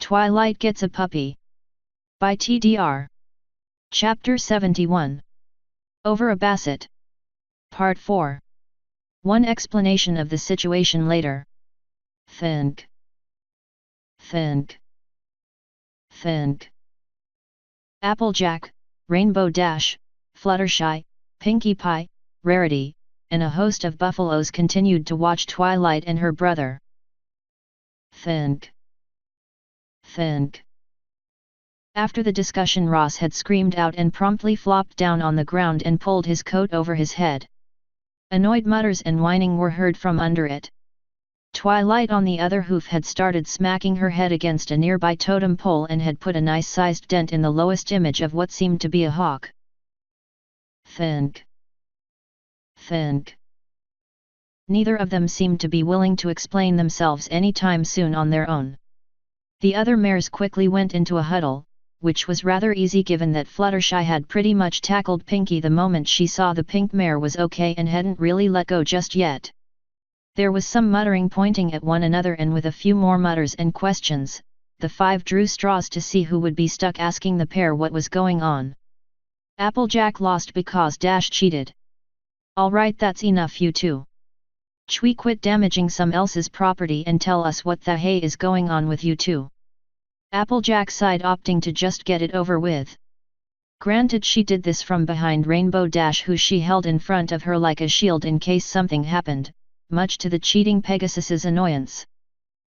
Twilight Gets a Puppy. By TDR. Chapter 71. Over a Basset. Part 4. One explanation of the situation later. Think. Applejack, Rainbow Dash, Fluttershy, Pinkie Pie, Rarity, and a host of buffaloes continued to watch Twilight and her brother. Think. After the discussion, Ross had screamed out and promptly flopped down on the ground and pulled his coat over his head. Annoyed mutters and whining were heard from under it. Twilight on the other hoof had started smacking her head against a nearby totem pole and had put a nice-sized dent in the lowest image of what seemed to be a hawk. Think. Neither of them seemed to be willing to explain themselves any time soon on their own. The other mares quickly went into a huddle, which was rather easy given that Fluttershy had pretty much tackled Pinkie the moment she saw the pink mare was okay and hadn't really let go just yet. There was some muttering, pointing at one another, and with a few more mutters and questions, the five drew straws to see who would be stuck asking the pair what was going on. Applejack lost because Dash cheated. "Alright, that's enough, you two. Chwi, quit damaging some else's property and tell us what the hay is going on with you two." Applejack sighed, opting to just get it over with. Granted, she did this from behind Rainbow Dash, who she held in front of her like a shield in case something happened, much to the cheating Pegasus's annoyance.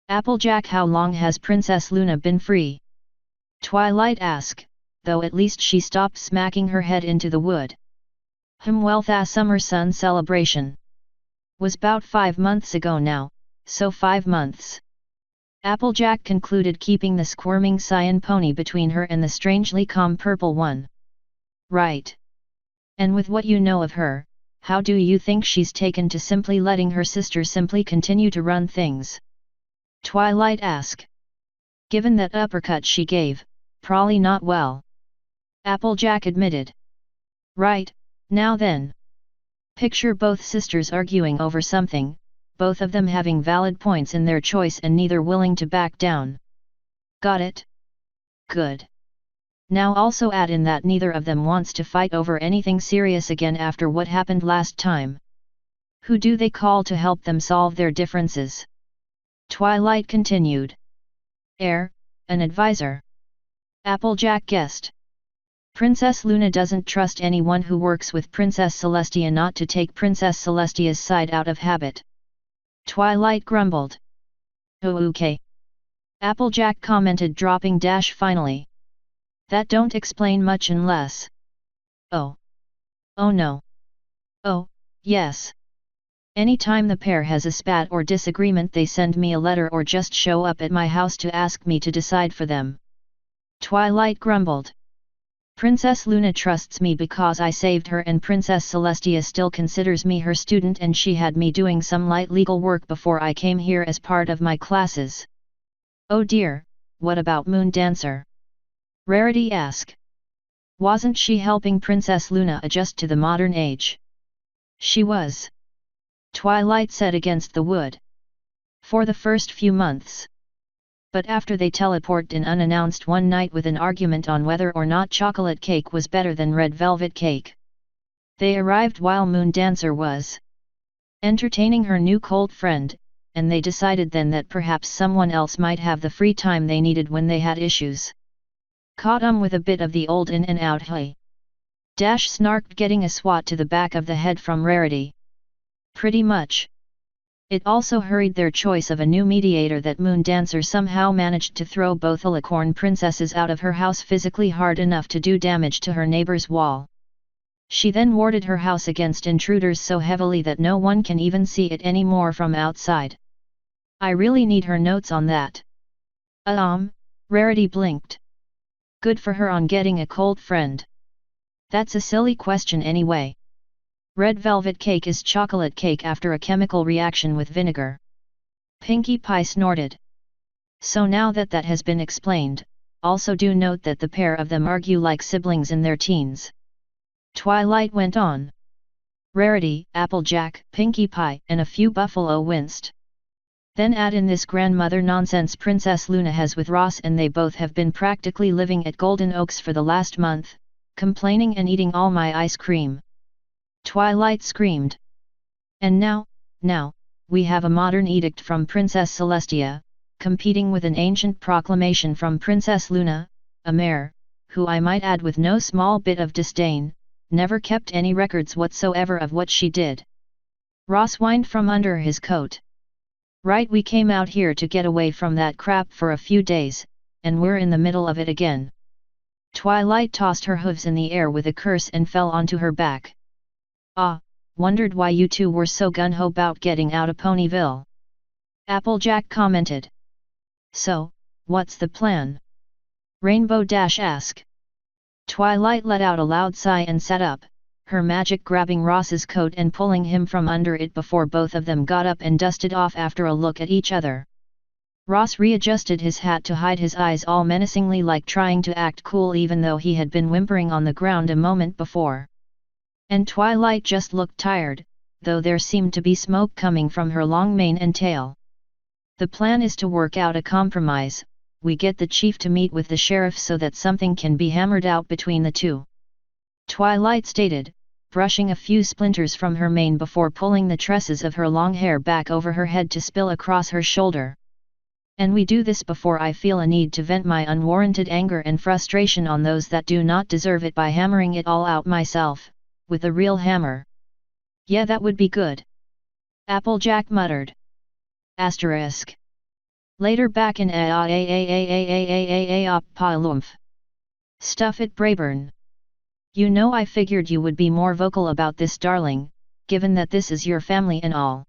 "Applejack, how long has Princess Luna been free?" Twilight asked, though at least she stopped smacking her head into the wood. Well, the summer sun celebration was 'bout 5 months ago now, so 5 months. Applejack concluded, keeping the squirming cyan pony between her and the strangely calm purple one. "Right. And with what you know of her, how do you think she's taken to simply letting her sister simply continue to run things?" Twilight asked. "Given that uppercut she gave, probably not well," Applejack admitted. "Right, now then. Picture both sisters arguing over something, both of them having valid points in their choice and neither willing to back down. Got it? Good. Now also add in that neither of them wants to fight over anything serious again after what happened last time. Who do they call to help them solve their differences?" Twilight continued. "An advisor," Applejack guessed. "Princess Luna doesn't trust anyone who works with Princess Celestia not to take Princess Celestia's side out of habit." Twilight grumbled. "Oh, okay," Applejack commented, dropping Dash finally. "That don't explain much unless—" "Oh. Oh no. Oh, yes. Anytime the pair has a spat or disagreement, they send me a letter or just show up at my house to ask me to decide for them." Twilight grumbled. "Princess Luna trusts me because I saved her, and Princess Celestia still considers me her student, and she had me doing some light legal work before I came here as part of my classes." "Oh dear, what about Moon Dancer?" Rarity asked. "Wasn't she helping Princess Luna adjust to the modern age?" "She was," Twilight said against the wood. "For the first few months. But after they teleported in unannounced one night with an argument on whether or not chocolate cake was better than red velvet cake. They arrived while Moon Dancer was entertaining her new cold friend, and they decided then that perhaps someone else might have the free time they needed when they had issues. Caught 'em with a bit of the old in and out, hey?" Dash snarked, getting a swat to the back of the head from Rarity. "Pretty much. It also hurried their choice of a new mediator that Moon Dancer somehow managed to throw both Alicorn princesses out of her house physically hard enough to do damage to her neighbor's wall. She then warded her house against intruders so heavily that no one can even see it anymore from outside. I really need her notes on that." Rarity blinked. "Good for her on getting a cold friend. That's a silly question anyway. Red velvet cake is chocolate cake after a chemical reaction with vinegar." Pinkie Pie snorted. "So now that that has been explained, also do note that the pair of them argue like siblings in their teens." Twilight went on. Rarity, Applejack, Pinkie Pie, and a few buffalo winced. Then add in this grandmother nonsense Princess Luna has with Ross, and they both have been practically living at Golden Oaks for the last month, complaining and eating all my ice cream. Twilight screamed. And now, we have a modern edict from Princess Celestia, competing with an ancient proclamation from Princess Luna, a mare, who I might add with no small bit of disdain, never kept any records whatsoever of what she did. Ross whined from under his coat. Right, we came out here to get away from that crap for a few days, and we're in the middle of it again. Twilight tossed her hooves in the air with a curse and fell onto her back. Ah, wondered why you two were so gung-ho about getting out of Ponyville. Applejack commented. So, what's the plan? Rainbow Dash asked. Twilight let out a loud sigh and sat up, her magic grabbing Ross's coat and pulling him from under it before both of them got up and dusted off after a look at each other. Ross readjusted his hat to hide his eyes all menacingly, like trying to act cool even though he had been whimpering on the ground a moment before. And Twilight just looked tired, though there seemed to be smoke coming from her long mane and tail. The plan is to work out a compromise. We get the chief to meet with the sheriff so that something can be hammered out between the two. Twilight stated, brushing a few splinters from her mane before pulling the tresses of her long hair back over her head to spill across her shoulder. And we do this before I feel a need to vent my unwarranted anger and frustration on those that do not deserve it by hammering it all out myself, with a real hammer. Yeah, that would be good. Applejack muttered. Asterisk. Later back in Palumf. Stuff it, Brayburn. You know, I figured you would be more vocal about this, darling, given that this is your family and all.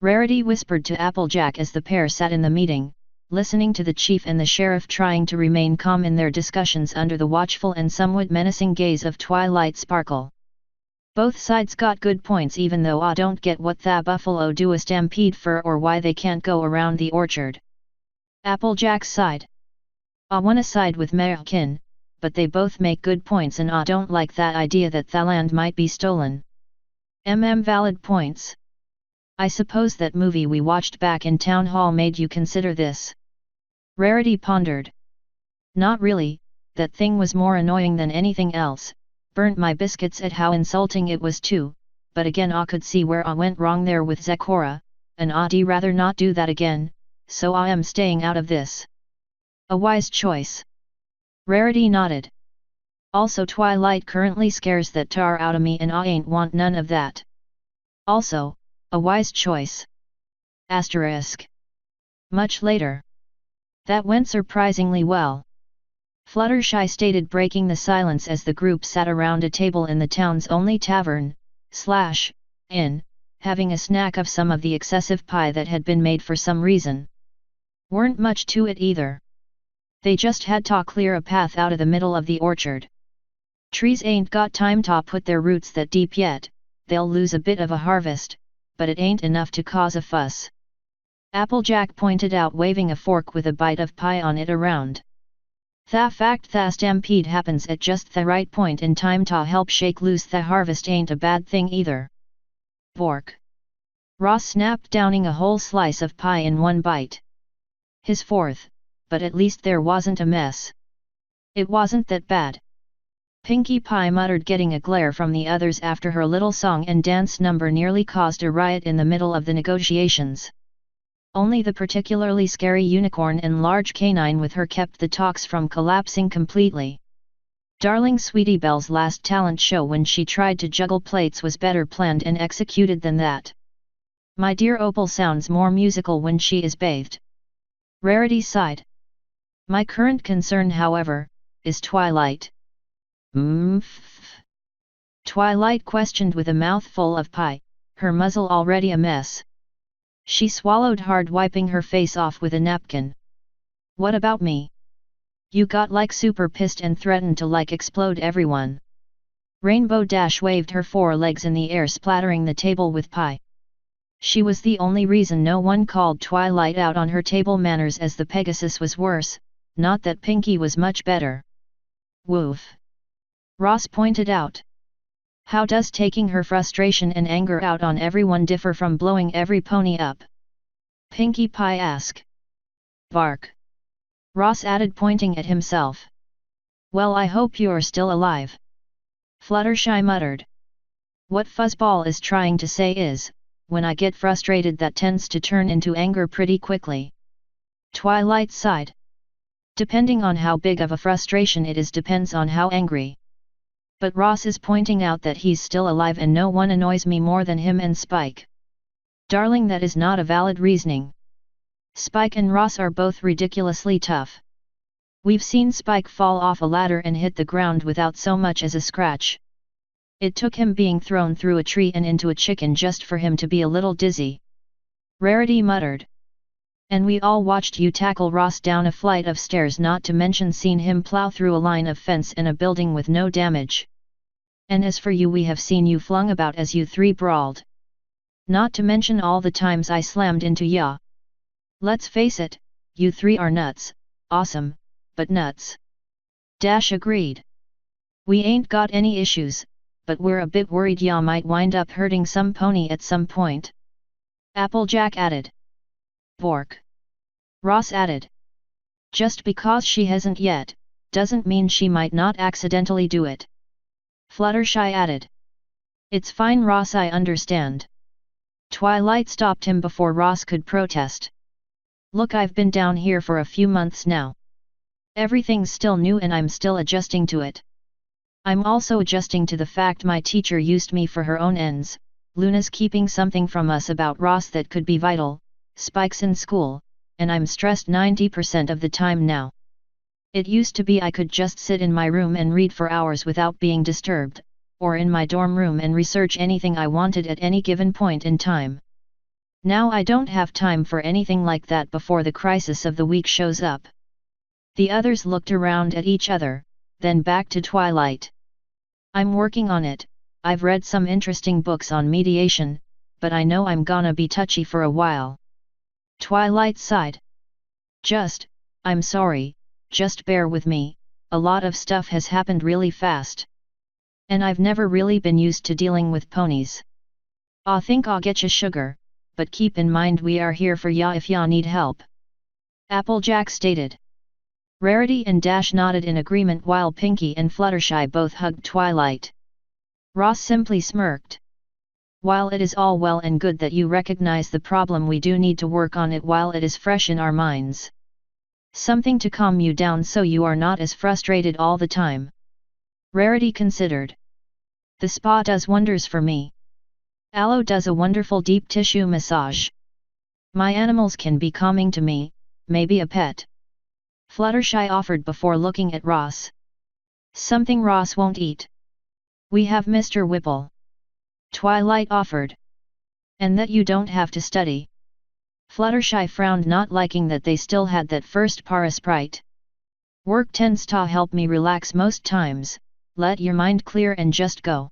Rarity whispered to Applejack as the pair sat in the meeting, listening to the chief and the sheriff trying to remain calm in their discussions under the watchful and somewhat menacing gaze of Twilight Sparkle. Both sides got good points, even though I don't get what the buffalo do a stampede for or why they can't go around the orchard. Applejack sighed. I wanna side with Merkin, but they both make good points, and I don't like that idea that the land might be stolen. Valid points. I suppose that movie we watched back in Town Hall made you consider this. Rarity pondered. Not really, that thing was more annoying than anything else, burnt my biscuits at how insulting it was too, but again I could see where I went wrong there with Zecora, and I'd rather not do that again, so I am staying out of this. A wise choice. Rarity nodded. Also, Twilight currently scares that tar out of me and I ain't want none of that. Also, a wise choice. Asterisk. Much later. That went surprisingly well. Fluttershy stated, breaking the silence as the group sat around a table in the town's only tavern, inn, having a snack of some of the excessive pie that had been made for some reason. Weren't much to it either. They just had to clear a path out of the middle of the orchard. Trees ain't got time to put their roots that deep yet, they'll lose a bit of a harvest, but it ain't enough to cause a fuss. Applejack pointed out, waving a fork with a bite of pie on it around. The fact the stampede happens at just the right point in time to help shake loose the harvest ain't a bad thing either. Bork. Ross snapped, downing a whole slice of pie in one bite. His fourth, but at least there wasn't a mess. It wasn't that bad. Pinkie Pie muttered, getting a glare from the others after her little song and dance number nearly caused a riot in the middle of the negotiations. Only the particularly scary unicorn and large canine with her kept the talks from collapsing completely. Darling Sweetie Belle's last talent show when she tried to juggle plates was better planned and executed than that. My dear Opal sounds more musical when she is bathed. Rarity sighed. My current concern, however, is Twilight. Twilight questioned with a mouthful of pie, her muzzle already a mess. She swallowed hard, wiping her face off with a napkin. What about me? You got like super pissed and threatened to like explode everyone. Rainbow Dash waved her forelegs in the air, splattering the table with pie. She was the only reason no one called Twilight out on her table manners, as the Pegasus was worse, not that Pinkie was much better. Woof. Ross pointed out. How does taking her frustration and anger out on everyone differ from blowing every pony up? Pinkie Pie asked. Bark. Ross added, pointing at himself. Well, I hope you're still alive. Fluttershy muttered. What Fuzzball is trying to say is, when I get frustrated that tends to turn into anger pretty quickly. Twilight sighed. Depending on how big of a frustration it is depends on how angry. But Ross is pointing out that he's still alive and no one annoys me more than him and Spike. Darling, that is not a valid reasoning. Spike and Ross are both ridiculously tough. We've seen Spike fall off a ladder and hit the ground without so much as a scratch. It took him being thrown through a tree and into a chicken just for him to be a little dizzy. Rarity muttered. And we all watched you tackle Ross down a flight of stairs, not to mention seen him plow through a line of fence and a building with no damage. And as for you, we have seen you flung about as you three brawled. Not to mention all the times I slammed into ya. Let's face it, you three are nuts, awesome, but nuts. Dash agreed. We ain't got any issues, but we're a bit worried ya might wind up hurting some pony at some point. Applejack added. Bork. Ross added. Just because she hasn't yet, doesn't mean she might not accidentally do it. Fluttershy added. It's fine, Ross, I understand. Twilight stopped him before Ross could protest. Look, I've been down here for a few months now. Everything's still new and I'm still adjusting to it. I'm also adjusting to the fact my teacher used me for her own ends. Luna's keeping something from us about Ross that could be vital. Spike's in school, and I'm stressed 90% of the time now. It used to be I could just sit in my room and read for hours without being disturbed, or in my dorm room and research anything I wanted at any given point in time. Now I don't have time for anything like that before the crisis of the week shows up. The others looked around at each other, then back to Twilight. I'm working on it. I've read some interesting books on mediation, but I know I'm gonna be touchy for a while. Twilight sighed. I'm sorry, just bear with me, a lot of stuff has happened really fast. And I've never really been used to dealing with ponies. I think I'll get ya sugar, but keep in mind we are here for ya if ya need help. Applejack stated. Rarity and Dash nodded in agreement while Pinkie and Fluttershy both hugged Twilight. Ross simply smirked. While it is all well and good that you recognize the problem, we do need to work on it while it is fresh in our minds. Something to calm you down so you are not as frustrated all the time. Rarity considered. The spa does wonders for me. Aloe does a wonderful deep tissue massage. My animals can be calming to me, maybe a pet. Fluttershy offered before looking at Ross. Something Ross won't eat. We have Mr. Whipple. Twilight offered. And that you don't have to study. Fluttershy frowned, not liking that they still had that first parasprite. Work tends to help me relax most times, let your mind clear and just go.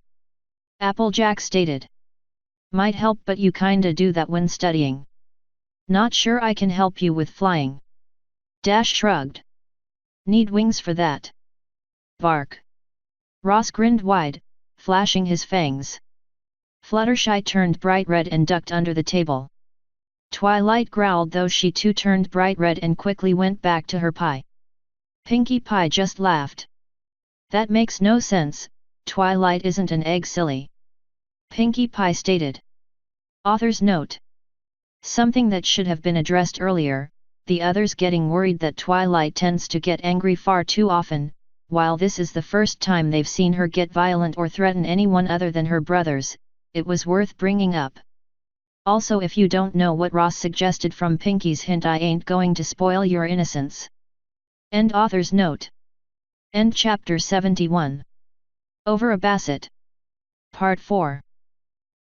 Applejack stated. Might help, but you kinda do that when studying. Not sure I can help you with flying. Dash shrugged. Need wings for that. Bark. Ross grinned wide, flashing his fangs. Fluttershy turned bright red and ducked under the table. Twilight growled, though she too turned bright red and quickly went back to her pie. Pinkie Pie just laughed. That makes no sense, Twilight isn't an egg, silly. Pinkie Pie stated. Author's note. Something that should have been addressed earlier, the others getting worried that Twilight tends to get angry far too often, while this is the first time they've seen her get violent or threaten anyone other than her brothers, it was worth bringing up. Also, if you don't know what Ross suggested from Pinkie's hint, I ain't going to spoil your innocence. End author's note. End chapter 71. Over a Basset. Part 4.